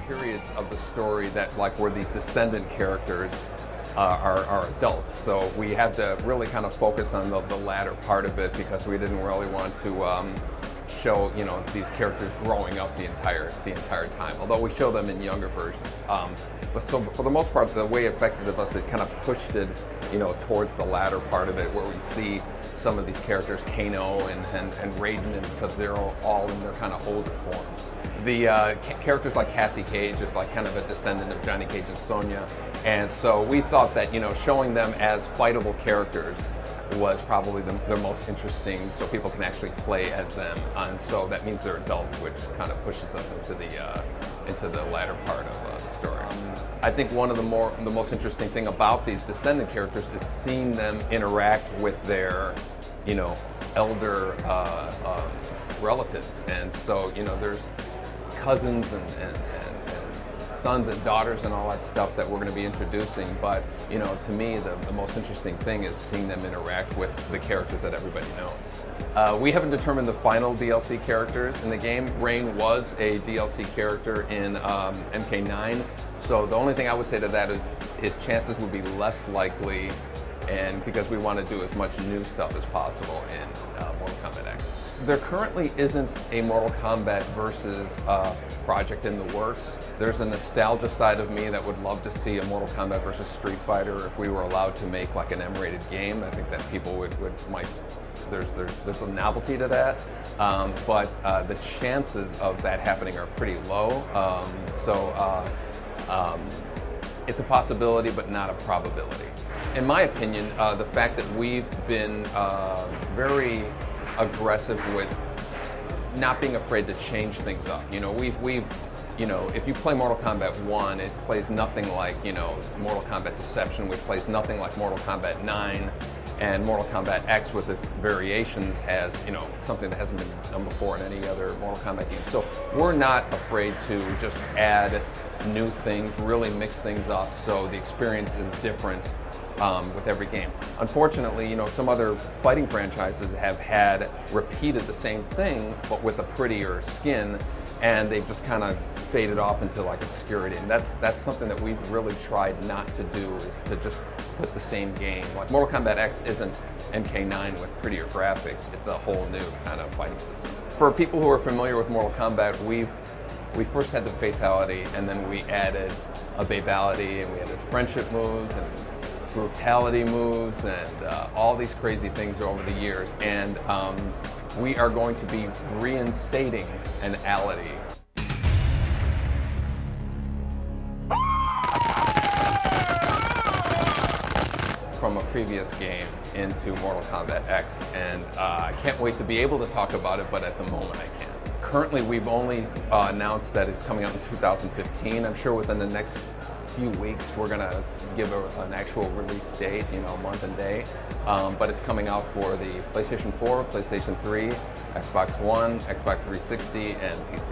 periods of the story that like where these descendant characters are adults. So we had to really kind of focus on the latter part of it because we didn't really want to show, you know, these characters growing up the entire time. Although we show them in younger versions. But so for the most part, the way it affected us, it kind of pushed it, you know, towards the latter part of it, where we see some of these characters, Kano and Raiden and Sub-Zero, all in their kind of older forms. The characters like Cassie Cage is like kind of a descendant of Johnny Cage and Sonya, and so we thought that, you know, showing them as fightable characters was probably the most interesting, so people can actually play as them, and so that means they're adults, which kind of pushes us into the latter part of the story. I think one of the most interesting thing about these descendant characters is seeing them interact with their, you know, elder relatives, and so, you know, there's cousins and sons and daughters and all that stuff that we're going to be introducing, but, you know, to me the most interesting thing is seeing them interact with the characters that everybody knows. We haven't determined the final DLC characters in the game. Rain was a DLC character in MK9, so the only thing I would say to that is his chances would be less likely, and because we want to do as much new stuff as possible in Mortal Kombat X. There currently isn't a Mortal Kombat versus project in the works. There's a nostalgia side of me that would love to see a Mortal Kombat versus Street Fighter if we were allowed to make like an M-rated game. I think that people might, there's a novelty to that, but the chances of that happening are pretty low. It's a possibility, but not a probability. In my opinion, the fact that we've been very aggressive with not being afraid to change things up. You know, we've you know, if you play Mortal Kombat 1, it plays nothing like, you know, Mortal Kombat Deception, which plays nothing like Mortal Kombat 9, and Mortal Kombat X with its variations has, you know, something that hasn't been done before in any other Mortal Kombat game. So we're not afraid to just add new things, really mix things up so the experience is different with every game. Unfortunately, you know, some other fighting franchises have had repeated the same thing but with a prettier skin, and they've just kind of faded off into like obscurity, and that's something that we've really tried not to do, is to just put the same game. Like Mortal Kombat X isn't MK9 with prettier graphics, it's a whole new kind of fighting system. For people who are familiar with Mortal Kombat, we first had the fatality, and then we added a babality, and we added friendship moves and brutality moves and all these crazy things over the years, and we are going to be reinstating an ality. From a previous game into Mortal Kombat X, and I can't wait to be able to talk about it, but at the moment I can't. Currently we've only announced that it's coming out in 2015. I'm sure within the next few weeks we're gonna give an actual release date, you know, month and day, but it's coming out for the PlayStation 4, PlayStation 3, Xbox One, Xbox 360, and PC.